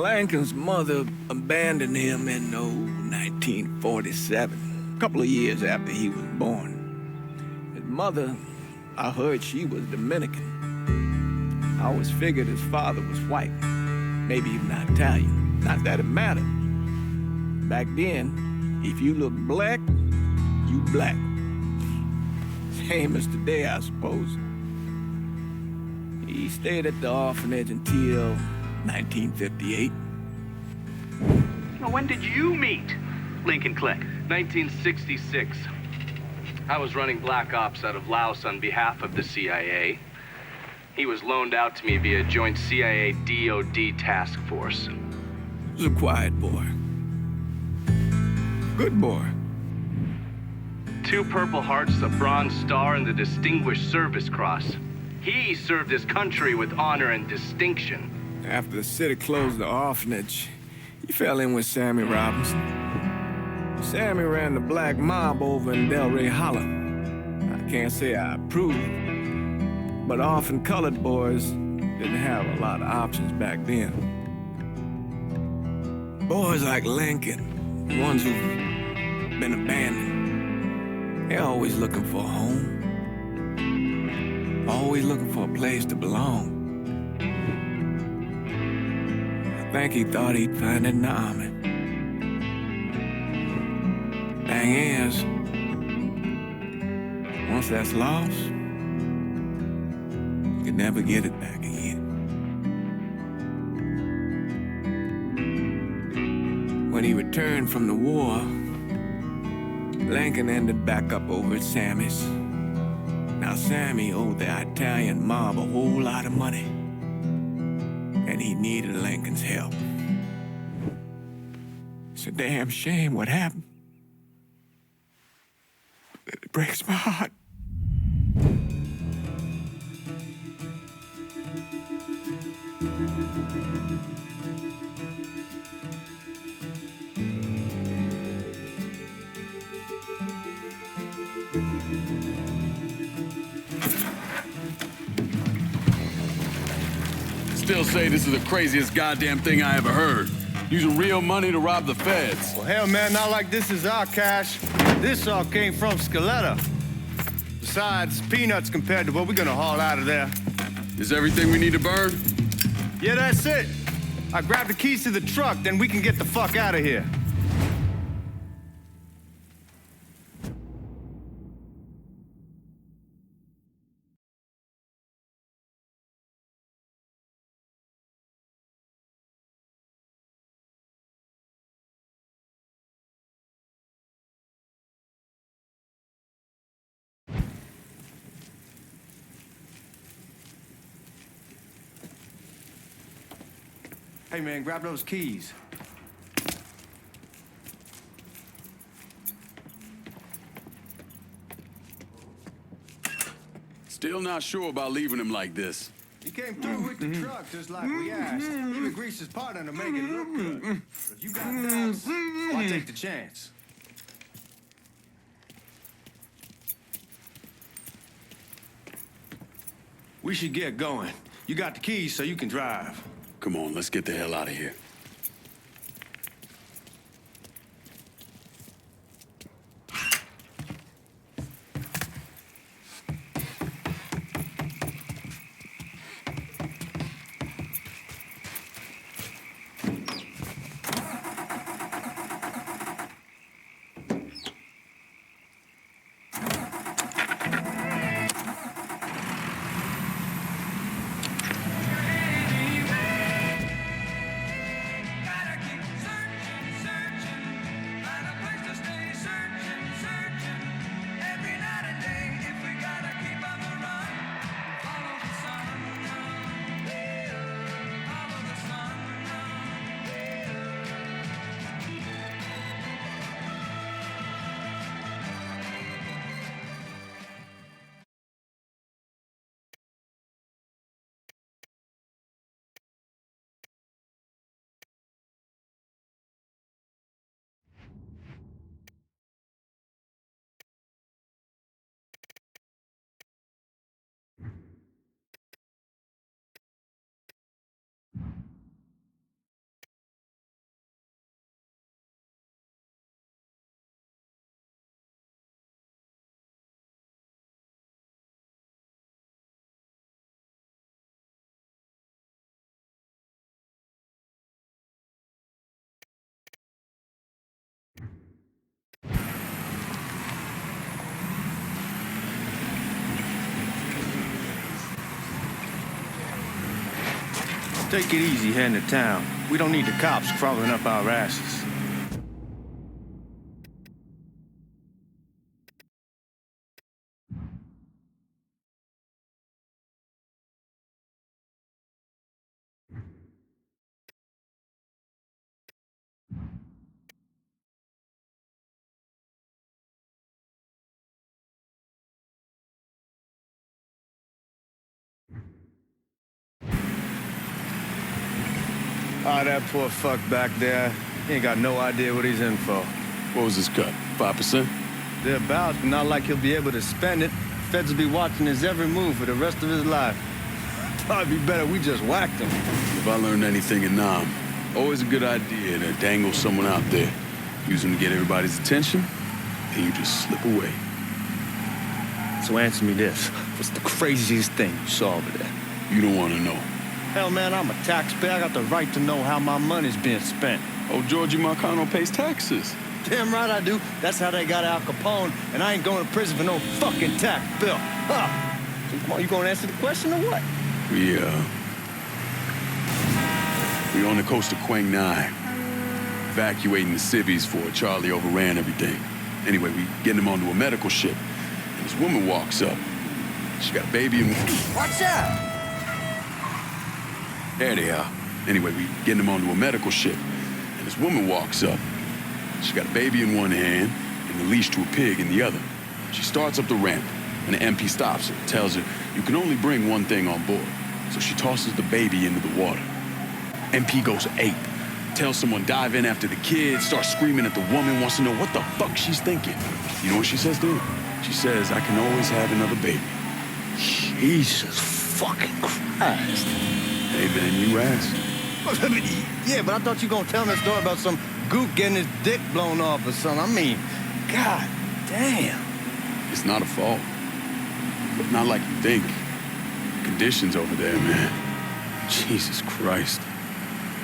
Lincoln's mother abandoned him in 1947, a couple of years after he was born. His mother, I heard she was Dominican. I always figured his father was white, maybe even Italian. Not that it mattered. Back then, if you looked black, you black. Same as today, I suppose. He stayed at the orphanage until 1958. Well, when did you meet Lincoln Click? 1966. I was running black ops out of Laos on behalf of the CIA. He was loaned out to me via joint CIA-DOD task force. He was a quiet boy. Good boy. 2 Purple Hearts, a Bronze Star, and the Distinguished Service Cross. He served his country with honor and distinction. After the city closed the orphanage, he fell in with Sammy Robinson. Sammy ran the black mob over in Delray Hollow. I can't say I approved, but orphan colored boys didn't have a lot of options back then. Boys like Lincoln, ones who've been abandoned, they're always looking for a home. Always looking for a place to belong. I think he thought he'd find it in the army. Thing is, once that's lost, you can never get it back again. When he returned from the war, Lincoln ended back up over at Sammy's. Now, Sammy owed the Italian mob a whole lot of money, and he needed Lincoln's help. It's a damn shame what happened. It breaks my heart. Still say this is the craziest goddamn thing I ever heard. Using real money to rob the feds. Well, hell, man, not like this is our cash. This all came from Scaletta. Besides, peanuts compared to what we're gonna haul out of there. Is everything we need to burn? Yeah, that's it. I grabbed the keys to the truck, then we can get the fuck out of here. Hey, man, grab those keys. Still not sure about leaving him like this. He came through with the truck just like we asked. Even greased his partner to make it look good. If you got doubts, I'll take the chance. We should get going. You got the keys so you can drive. Come on, let's get the hell out of here. Take it easy heading to town. We don't need the cops crawling up our asses. Ah, that poor fuck back there. He ain't got no idea what he's in for. What was his cut? 5%? Thereabouts, but not like he'll be able to spend it. Feds will be watching his every move for the rest of his life. Probably be better we just whacked him. If I learned anything in Nam, always a good idea to dangle someone out there. Use them to get everybody's attention, and you just slip away. So answer me this. What's the craziest thing you saw over there? You don't want to know. Hell, man, I'm a taxpayer. I got the right to know how my money's being spent. Oh, Georgie Marcano pays taxes. Damn right I do. That's how they got Al Capone, and I ain't going to prison for no fucking tax bill. Huh. So come on, you gonna answer the question or what? We on the coast of Quang Nai, evacuating the civvies for Charlie overran everything. Anyway, we getting him onto a medical ship, and this woman walks up. She got a baby and... What's up? There they are. Anyway, we getting him onto a medical ship, and this woman walks up. She got a baby in one hand and the leash to a pig in the other. She starts up the ramp, and the MP stops her, tells her, you can only bring one thing on board. So she tosses the baby into the water. MP goes ape, tells someone dive in after the kid, starts screaming at the woman, wants to know what the fuck she's thinking. You know what she says to him? She says, I can always have another baby. Jesus fucking Christ. Hey, man, you asked. Yeah, but I thought you were gonna tell me a story about some gook getting his dick blown off or something. I mean, god damn. It's not a fault. Not like you think. Conditions over there, man. Jesus Christ.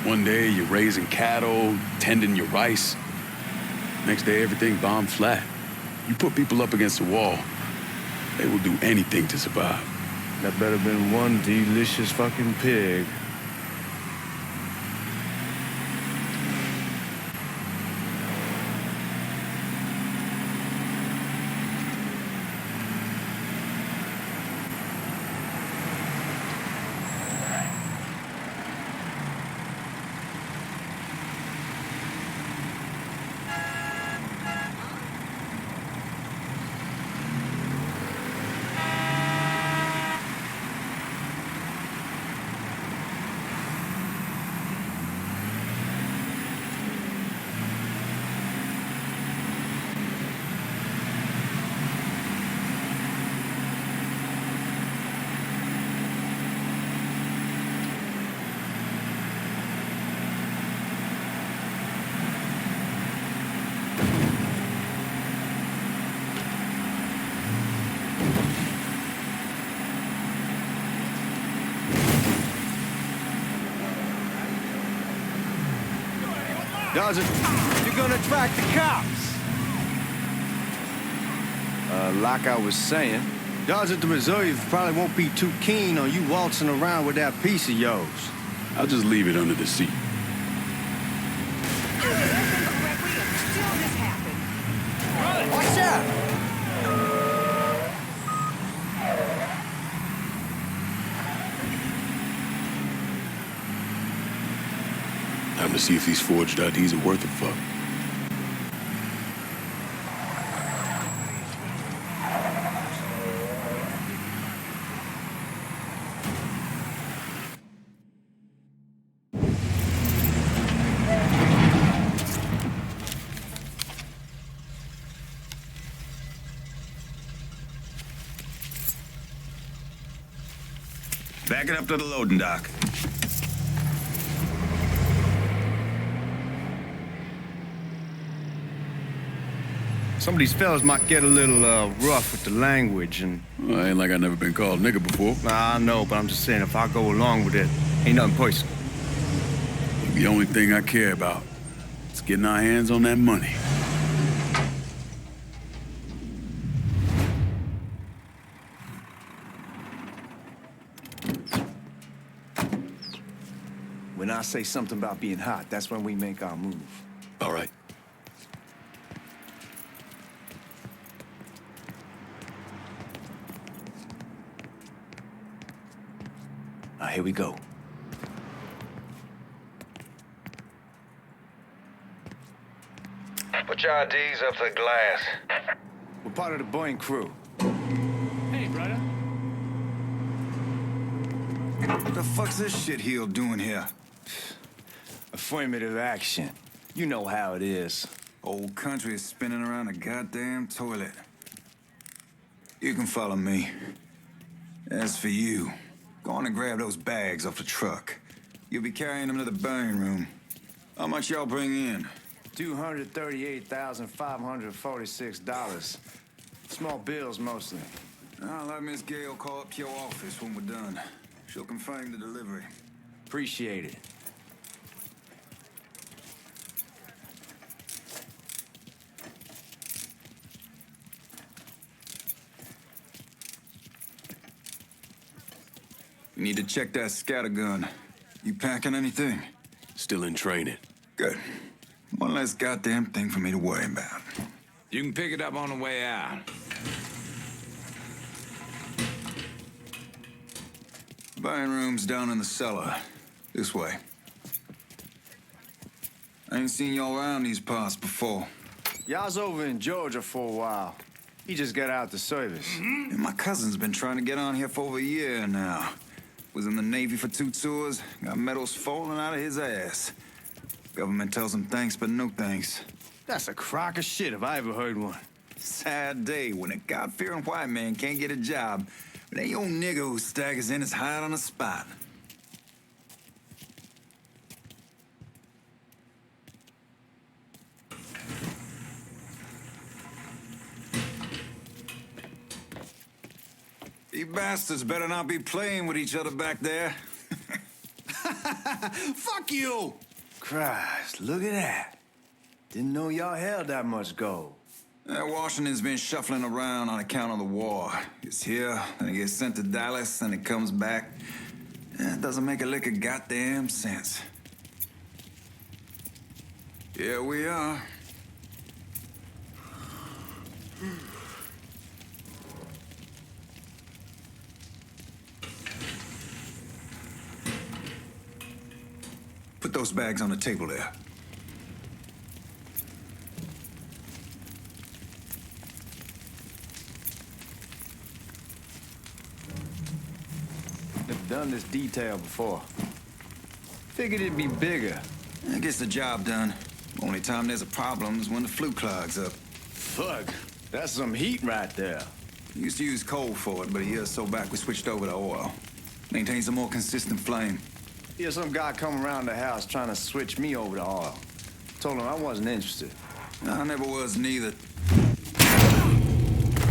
One day you're raising cattle, tending your rice. Next day everything bombed flat. You put people up against the wall, they will do anything to survive. That better been one delicious fucking pig. Does it? You're gonna attract the cops. Like I was saying, does it the reserve probably won't be too keen on you waltzing around with that piece of yours. I'll just leave it under the seat. What's up? Time to see if these forged IDs are worth a fuck. Back it up to the loading dock. Some of these fellas might get a little rough with the language and... Well, ain't like I never been called nigga before. Nah, I know, but I'm just saying if I go along with it, ain't nothing personal. The only thing I care about is getting our hands on that money. When I say something about being hot, that's when we make our move. All right. Now, here we go. Put your IDs up to the glass. We're part of the Boeing crew. Hey, brother. What the fuck's this shitheel doing here? Affirmative action. You know how it is. Old country is spinning around a goddamn toilet. You can follow me. As for you, go on and grab those bags off the truck. You'll be carrying them to the burning room. How much y'all bring in? $238,546. Small bills, mostly. I'll let Miss Gale call up your office when we're done. She'll confirm the delivery. Appreciate it. We need to check that scattergun. You packing anything? Still in training. Good. One less goddamn thing for me to worry about. You can pick it up on the way out. Buying room's down in the cellar. This way. I ain't seen y'all around these parts before. Y'all's over in Georgia for a while. He just got out the service. And my cousin's been trying to get on here for over a year now. Was in the Navy for 2 tours, got medals falling out of his ass. Government tells him thanks, but no thanks. That's a crock of shit if I ever heard one. Sad day when a God-fearing white man can't get a job, but ain't old nigga who staggers in is hired on the spot. You bastards better not be playing with each other back there. Fuck you! Christ, look at that. Didn't know y'all held that much gold. Washington's been shuffling around on account of the war. It's here, then it gets sent to Dallas, and it comes back. It doesn't make a lick of goddamn sense. Here we are. Put those bags on the table there. Never done this detail before. Figured it'd be bigger. It gets the job done. Only time there's a problem is when the flue clogs up. Fuck, that's some heat right there. We used to use coal for it, but a year or so back we switched over to oil. Maintains a more consistent flame. Yeah, some guy come around the house trying to switch me over to oil. Told him I wasn't interested. I never was neither.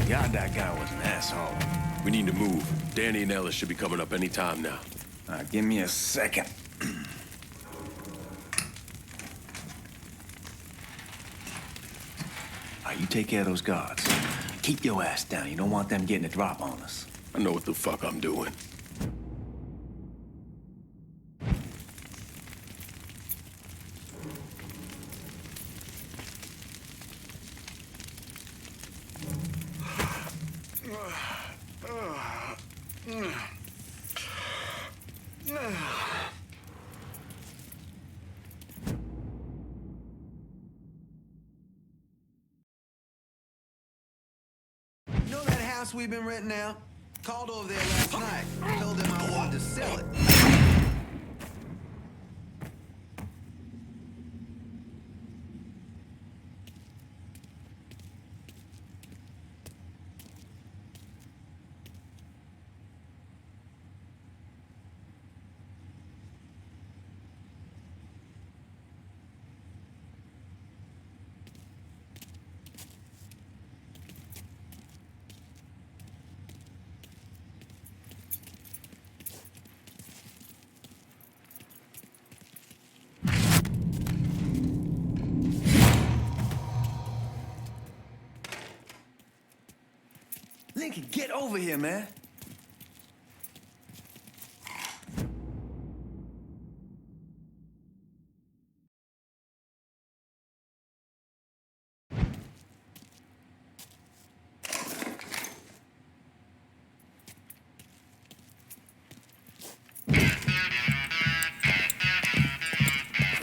God, that guy was an asshole. We need to move. Danny and Ellis should be coming up any time now. Give me a second. You take care of those guards. Keep your ass down. You don't want them getting a drop on us. I know what the fuck I'm doing. You know that house we've been renting out? Called over there last night. Told them I wanted to sell it. Lincoln, get over here, man.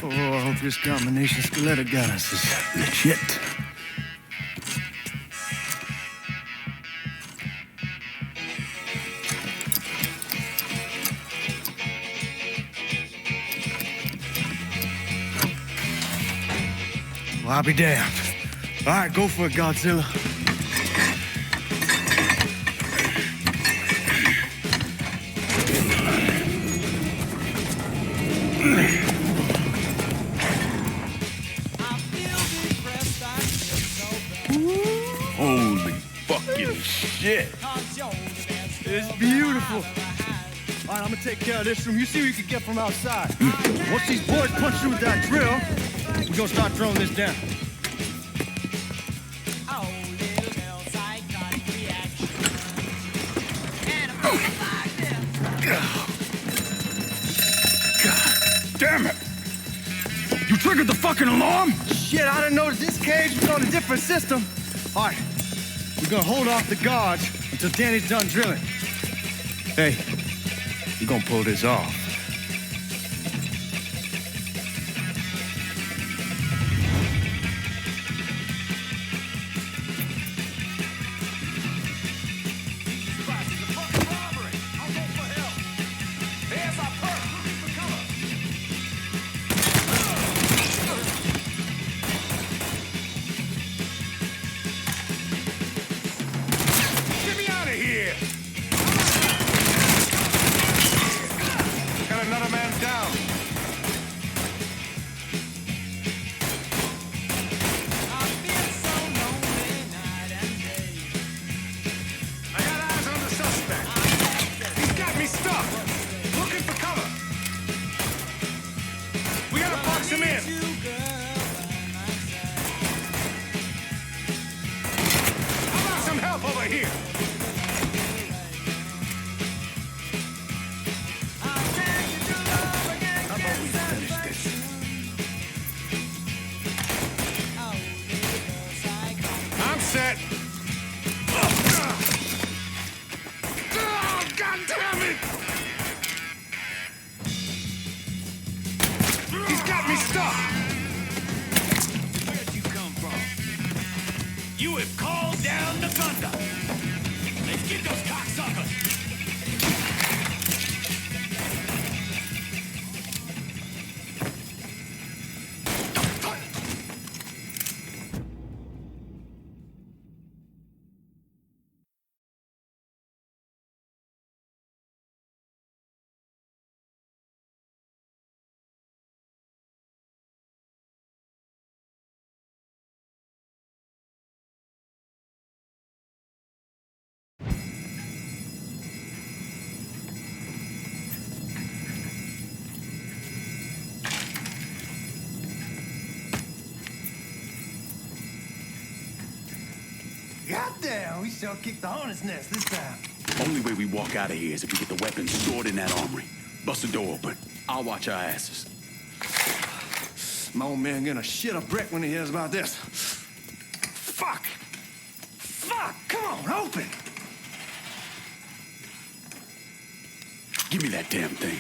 Oh, I hope this combination Scaletta got us is legit. Well, I'll be damned. All right, go for it, Godzilla. Holy fucking shit. It's beautiful. All right, I'm gonna take care of this room. You see what you can get from outside. Once these boys punch through with that drill, we're gonna start throwing this down. God damn it. You triggered the fucking alarm? Shit, I didn't notice this cage was on a different system. All right, we're gonna hold off the guards until Danny's done drilling. Hey, we're gonna pull this off. Get me out of here! Got another man down. I got eyes on the suspect. He's got me stuck. Looking for cover. We gotta box him in. How about some help over here? How about we finish this? I'm set. Oh, God damn it! He's got me stuck. Where'd you come from? You have called down the thunder. Let's get those cocksuckers. Goddamn, we sure kicked the hornet's nest this time. Only way we walk out of here is if we get the weapons stored in that armory. Bust the door open. I'll watch our asses. My old man gonna shit a brick when he hears about this. Fuck! Fuck! Come on, open! Give me that damn thing.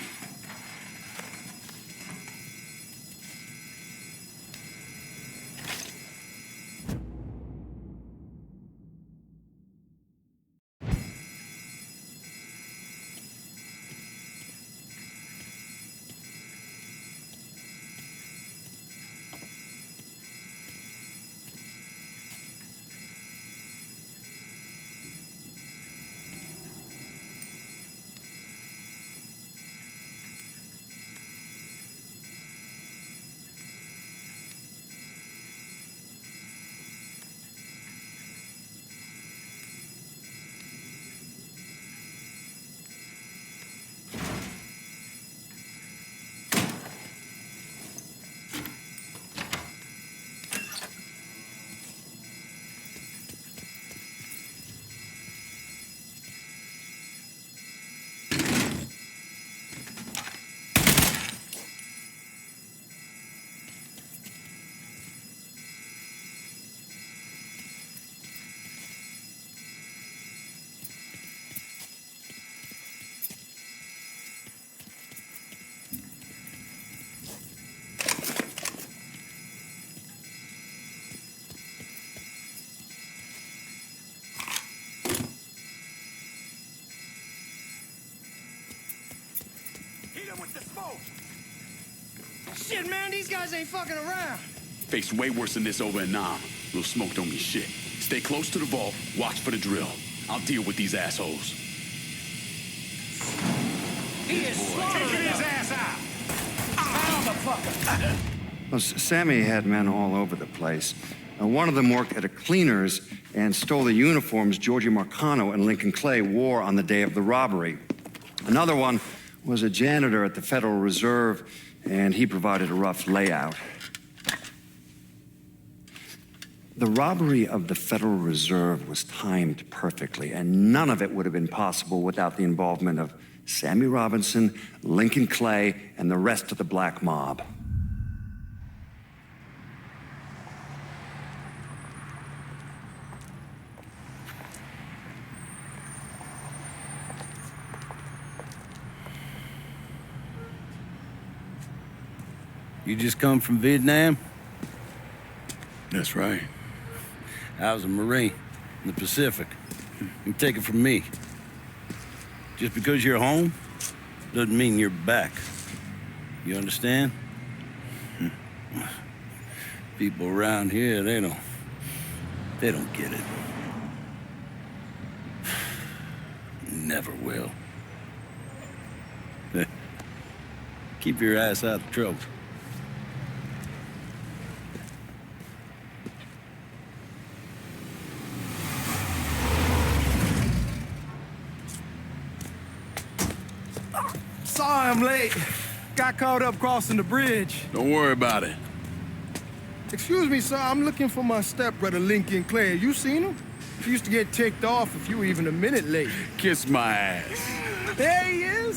the smoke! Shit, man, these guys ain't fucking around. Faced way worse than this over in Nam. Little smoke don't mean shit. Stay close to the vault, watch for the drill. I'll deal with these assholes. He is taking his ass out! Motherfucker! Well, Sammy had men all over the place. One of them worked at a cleaner's and stole the uniforms Georgie Marcano and Lincoln Clay wore on the day of the robbery. Another one was a janitor at the Federal Reserve, and he provided a rough layout. The robbery of the Federal Reserve was timed perfectly, and none of it would have been possible without the involvement of Sammy Robinson, Lincoln Clay, and the rest of the black mob. You just come from Vietnam? That's right. I was a Marine in the Pacific. You take it from me. Just because you're home doesn't mean you're back. You understand? People around here, they don't get it. Never will. Keep your ass out of trouble. Sorry I'm late. Got caught up crossing the bridge. Don't worry about it. Excuse me, sir. I'm looking for my stepbrother, Lincoln Clay. You seen him? He used to get ticked off if you were even a minute late. Kiss my ass. There he is.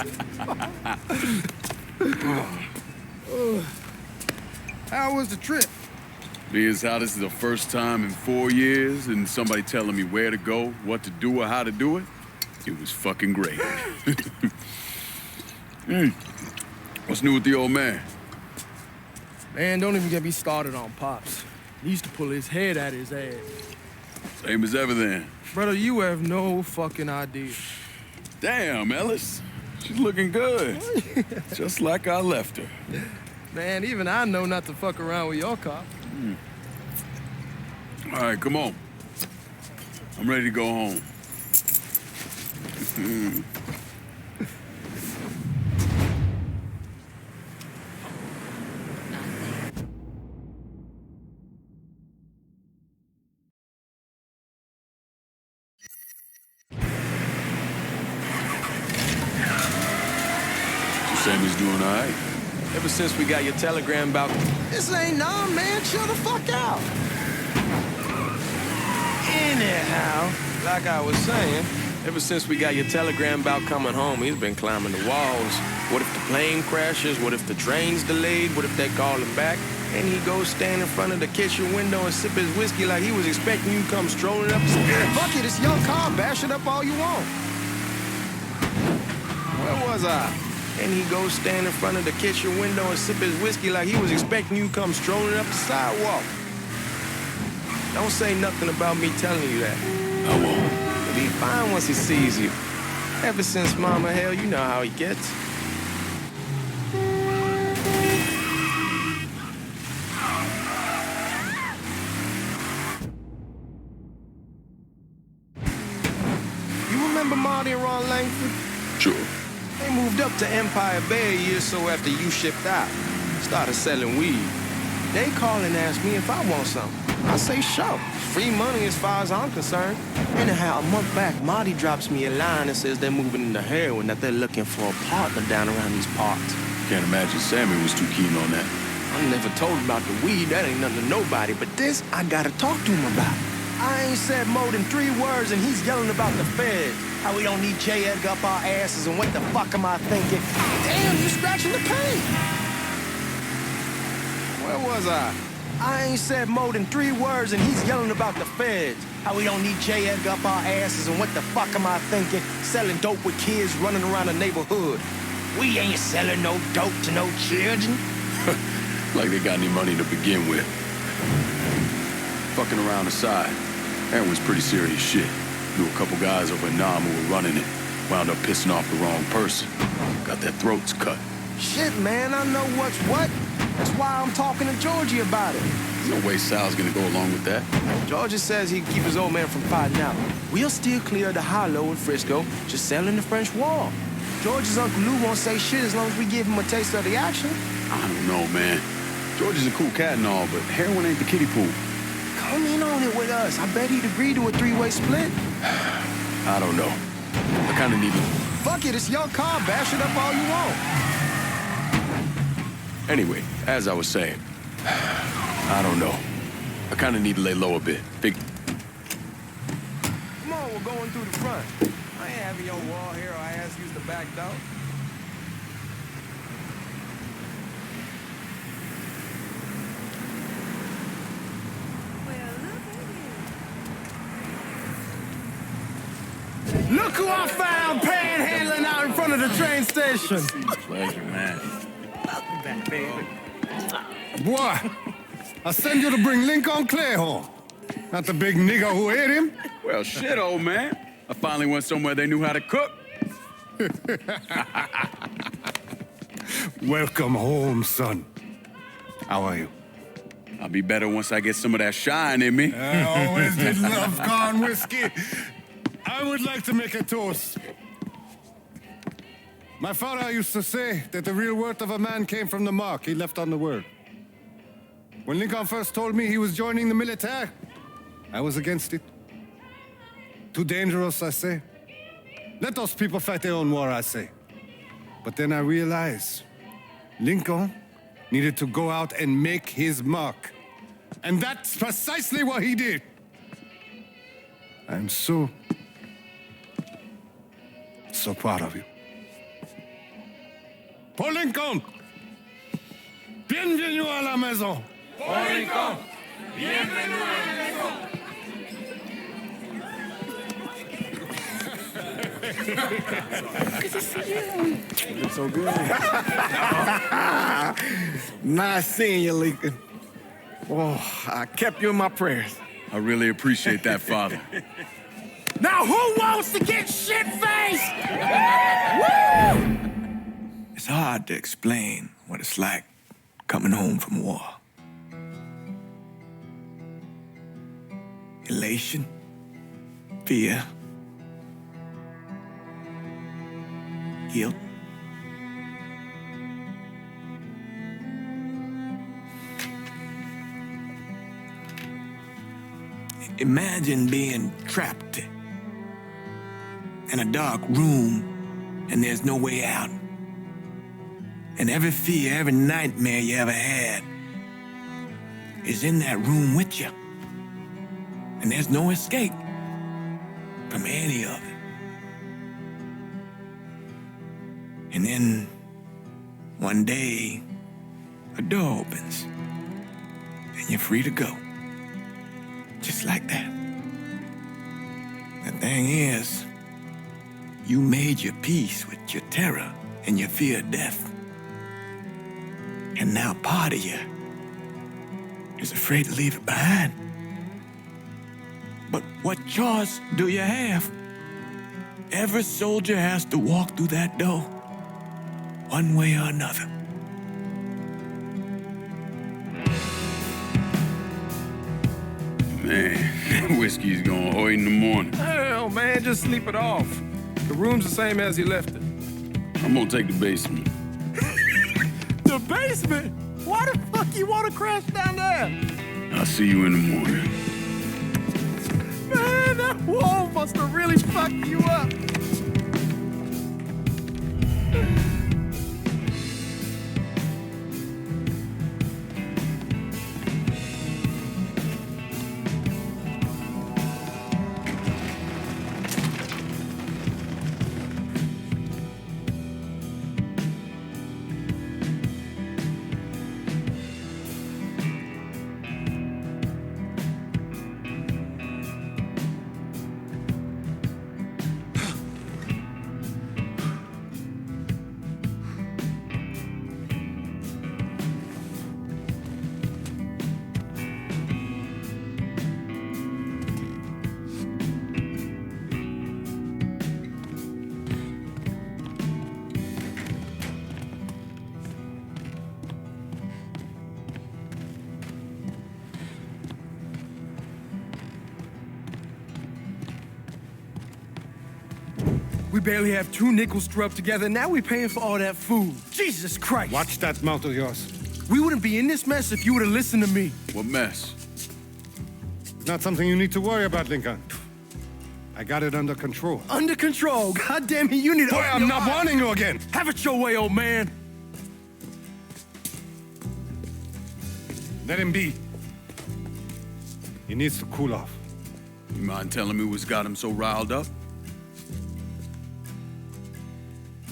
How was the trip? Being as how this is the first time in 4 years and somebody telling me where to go, what to do, or how to do it, it was fucking great. What's new with the old man? Man, don't even get me started on Pops. He used to pull his head out his ass. Same as ever then. Brother, you have no fucking idea. Damn, Ellis. She's looking good. Just like I left her. Man, even I know not to fuck around with your cop. All right, come on. I'm ready to go home. Sammy's doing all right. Ever since we got your telegram about... This ain't none, man. Chill the fuck out. Anyhow, like I was saying, ever since we got your telegram about coming home, he's been climbing the walls. What if the plane crashes? What if the train's delayed? What if they call him back? And he goes stand in front of the kitchen window and sip his whiskey like he was expecting you to come strolling up the stairs. Fuck it, it's your car. Bash it up all you want. Where was I? And he goes stand in front of the kitchen window and sip his whiskey like he was expecting you to come strolling up the sidewalk. Don't say nothing about me telling you that. I won't. He'll be fine once he sees you. Ever since Mama Hell, you know how he gets. You remember Marty and Ron Langford? Sure. They moved up to Empire Bay a year or so after you shipped out. Started selling weed. They call and ask me if I want something. I say, sure. Free money as far as I'm concerned. Anyhow, a month back, Marty drops me a line and says they're moving into heroin, that they're looking for a partner down around these parts. Can't imagine Sammy was too keen on that. I never told him about the weed. That ain't nothing to nobody. But this, I gotta talk to him about. I ain't said more than 3 words and he's yelling about the feds. How we don't need J. Edgar up our asses and what the fuck am I thinking? Damn, you scratching the paint. Where was I? I ain't said more than 3 words and he's yelling about the feds. How we don't need J. Edgar up our asses and what the fuck am I thinking? Selling dope with kids running around the neighborhood. We ain't selling no dope to no children. Like they got any money to begin with. Fucking around aside, heroin's pretty serious shit. Knew a couple guys over in Nam who were running it. Wound up pissing off the wrong person. Got their throats cut. Shit, man, I know what's what. That's why I'm talking to Georgie about it. There's no way Sal's gonna go along with that. Georgie says he can keep his old man from fighting out. We'll still clear the hollow in Frisco, just selling the French Wall. George's Uncle Lou won't say shit as long as we give him a taste of the action. I don't know, man. George is a cool cat and all, but heroin ain't the kiddie pool. Come in on it with us. I bet he'd agree to a three-way split. I don't know. I kinda need to... Fuck it, it's your car. Bash it up all you want. Anyway, as I was saying, I don't know. I kinda need to lay low a bit. Come on, we're going through the front. I ain't having your wall here or I ask use the back door. Look who I found panhandling out in front of the train station. Pleasure, man. Welcome back, baby. Boy, I send you to bring Lincoln Clay home. Not the big nigger who ate him. Well, shit, old man. I finally went somewhere they knew how to cook. Welcome home, son. How are you? I'll be better once I get some of that shine in me. I always did love corn whiskey. I would like to make a toast. My father used to say that the real worth of a man came from the mark he left on the world. When Lincoln first told me he was joining the military, I was against it. Too dangerous, I say. Let those people fight their own war, I say. But then I realized Lincoln needed to go out and make his mark. And that's precisely what he did. I'm so proud of you. Paul Lincoln! Bienvenue à la maison! Paul Lincoln, bienvenue à la maison. Good to see you. You look so good. Nice seeing you, Lincoln. Oh, I kept you in my prayers. I really appreciate that, Father. Now who wants to get shit-faced? Woo! It's hard to explain what it's like coming home from war. Elation, fear, guilt. Imagine being trapped in a dark room and there's no way out. And every fear, every nightmare you ever had is in that room with you. And there's no escape from any of it. And then one day, a door opens and you're free to go. Just like that. The thing is, you made your peace with your terror and your fear of death. And now part of you is afraid to leave it behind. But what choice do you have? Every soldier has to walk through that door, one way or another. Man, whiskey's going hoy in the morning. Hell, man, just sleep it off. The room's the same as you left it. I'm gonna take the basement. The basement? Why the fuck you want to crash down there? I'll see you in the morning. Man, that wall must have really fucked you up. barely have 2 nickels to rub together, and now we're paying for all that food. Jesus Christ! Watch that mouth of yours. We wouldn't be in this mess if you would have listened to me. What mess? It's not something you need to worry about, Lincoln. I got it under control. Under control? God damn it, you need to... Boy, I'm not warning you again! Have it your way, old man! Let him be. He needs to cool off. You mind telling me what's got him so riled up?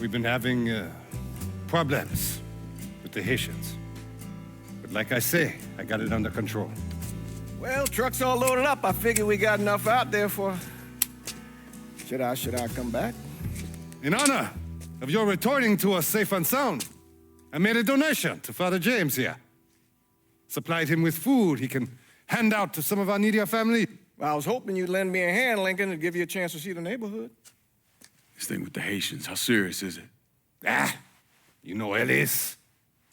We've been having problems with the Haitians. But like I say, I got it under control. Well, truck's all loaded up. I figure we got enough out there for... Should I come back? In honor of your returning to us safe and sound, I made a donation to Father James here. Supplied him with food he can hand out to some of our needier family. Well, I was hoping you'd lend me a hand, Lincoln, and give you a chance to see the neighborhood. This thing with the Haitians, how serious is it? Ah, you know Ellis.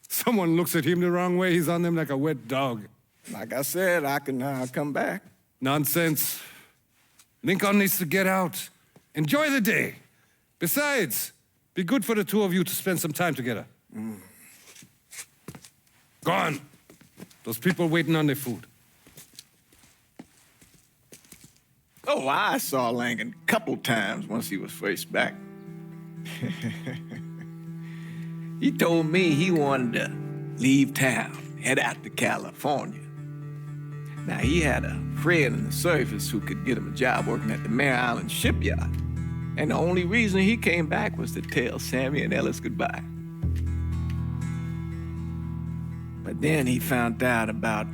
Someone looks at him the wrong way, he's on them like a wet dog. Like I said, I can come back. Nonsense. Lincoln needs to get out. Enjoy the day. Besides, be good for the two of you to spend some time together. Go on. Those people waiting on their food. Oh, I saw Lincoln a couple times once he was first back. He told me he wanted to leave town, head out to California. Now, he had a friend in the service who could get him a job working at the Mare Island shipyard. And the only reason he came back was to tell Sammy and Ellis goodbye. But then he found out about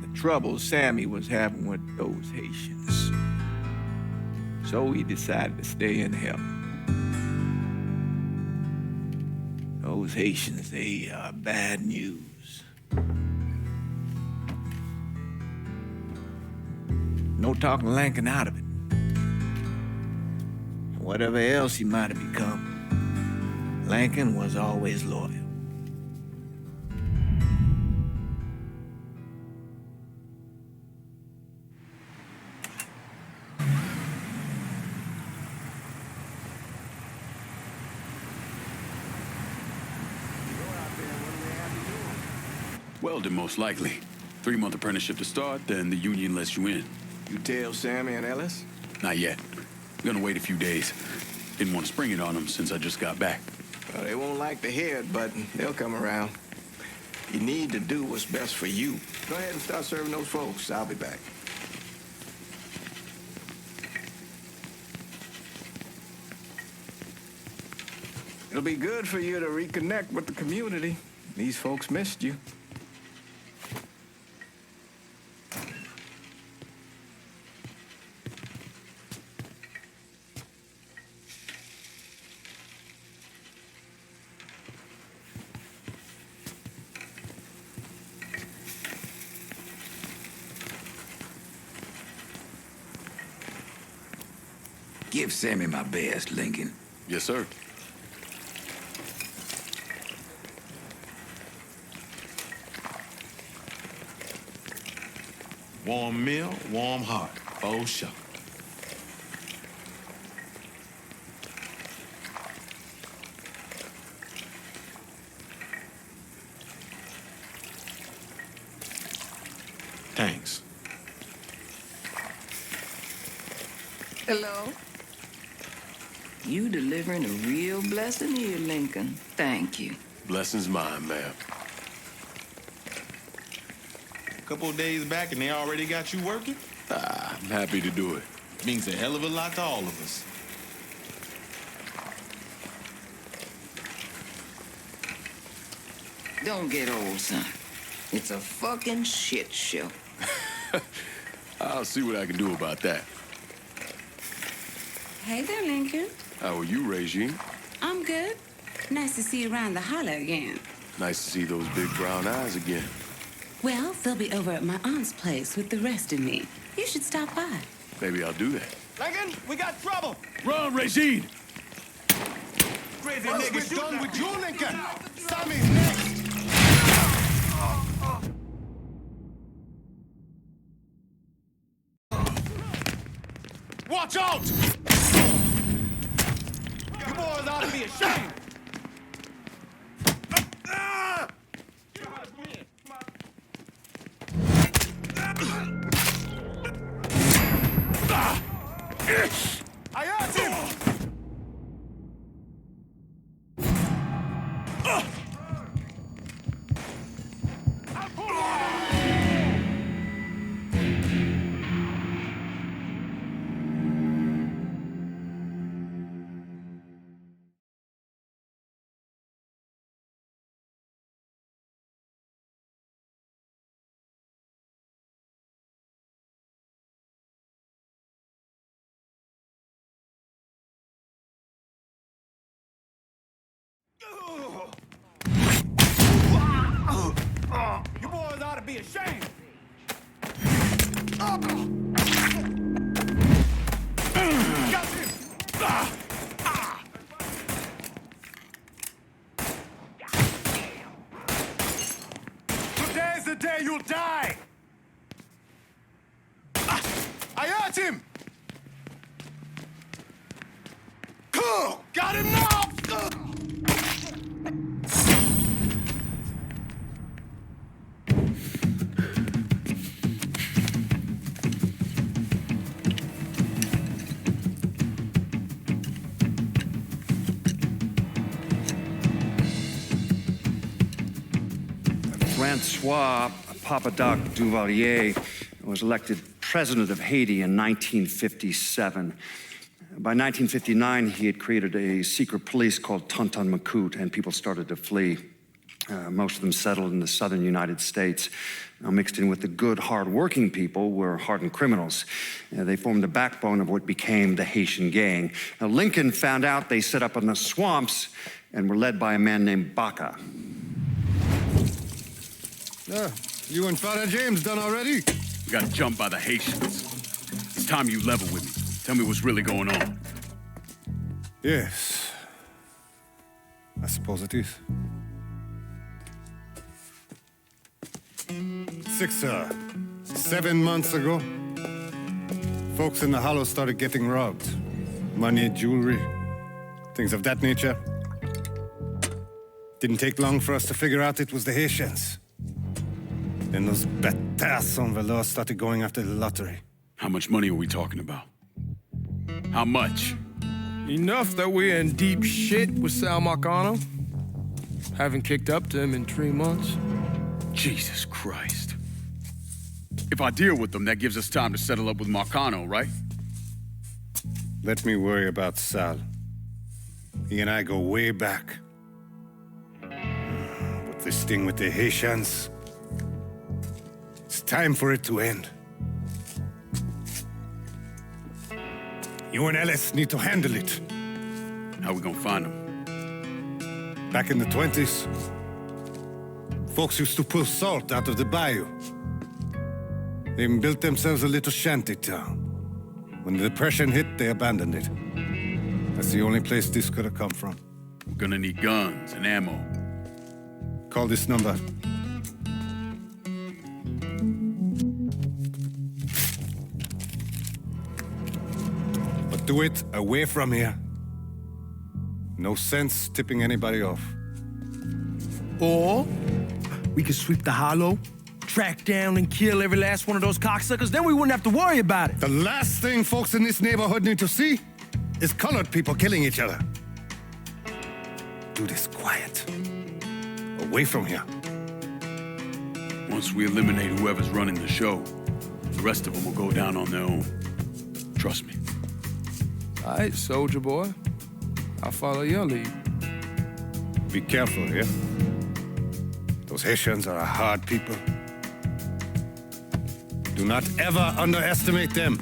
the trouble Sammy was having with those Haitians. So he decided to stay and help. Those Haitians, they are bad news. No talking Lincoln out of it. Whatever else he might have become, Lincoln was always loyal. Welding, most likely. 3-month apprenticeship to start, then the union lets you in. You tell Sammy and Ellis? Not yet. I'm gonna wait a few days. Didn't want to spring it on them since I just got back. Well, they won't like to hear it, but they'll come around. You need to do what's best for you. Go ahead and start serving those folks. I'll be back. It'll be good for you to reconnect with the community. These folks missed you. Give Sammy my best, Lincoln. Yes, sir. Warm meal, warm heart. Oh, sure. Thanks. Hello? You delivering a real blessing here, Lincoln. Thank you. Blessings mine, ma'am. Couple of days back and they already got you working? I'm happy to do it. Means a hell of a lot to all of us. Don't get old, son. It's a fucking shit show. I'll see what I can do about that. Hey there, Lincoln. How are you, Regine? I'm good. Nice to see you around the holler again. Nice to see those big brown eyes again. Well, they'll be over at my aunt's place with the rest of me. You should stop by. Maybe I'll do that. Lincoln, we got trouble. Run, Regine! Crazy nigga, we're done with you, Lincoln. Sammy's next. Watch out! be ashamed! I hurt him! You boys ought to be ashamed! Got him! Today's the day you'll die! I hurt him! Got him now! Francois Papadoc Duvalier was elected president of Haiti in 1957. By 1959, he had created a secret police called Tonton Macoute, and people started to flee. Most of them settled in the southern United States. Now, mixed in with the good, hard-working people were hardened criminals. They formed the backbone of what became the Haitian gang. Now, Lincoln found out they set up in the swamps and were led by a man named Baca. You and Father James done already? We got jumped by the Haitians. It's time you level with me. Tell me what's really going on. Yes. I suppose it is. 7 months ago, folks in the Hollow started getting robbed. Money, jewelry, things of that nature. Didn't take long for us to figure out it was the Haitians. Then those bâtards en velours started going after the lottery. How much money are we talking about? How much? Enough that we're in deep shit with Sal Marcano. Haven't kicked up to him in 3 months. Jesus Christ. If I deal with them, that gives us time to settle up with Marcano, right? Let me worry about Sal. He and I go way back. But this thing with the Haitians, it's time for it to end. You and Ellis need to handle it. How we gonna find them? Back in the 20s, folks used to pull salt out of the bayou. They even built themselves a little shanty town. When the Depression hit, they abandoned it. That's the only place this could have come from. We're gonna need guns and ammo. Call this number. But do it away from here. No sense tipping anybody off. Or we could sweep the Hollow, track down and kill every last one of those cocksuckers, then we wouldn't have to worry about it. The last thing folks in this neighborhood need to see is colored people killing each other. Do this quiet. Away from here. Once we eliminate whoever's running the show, the rest of them will go down on their own. Trust me. All right, soldier boy. I'll follow your lead. Be careful here. Those Haitians are a hard people. Do not ever underestimate them.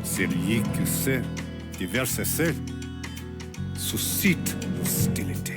Celui qui sait diverser suscite l'hostilité.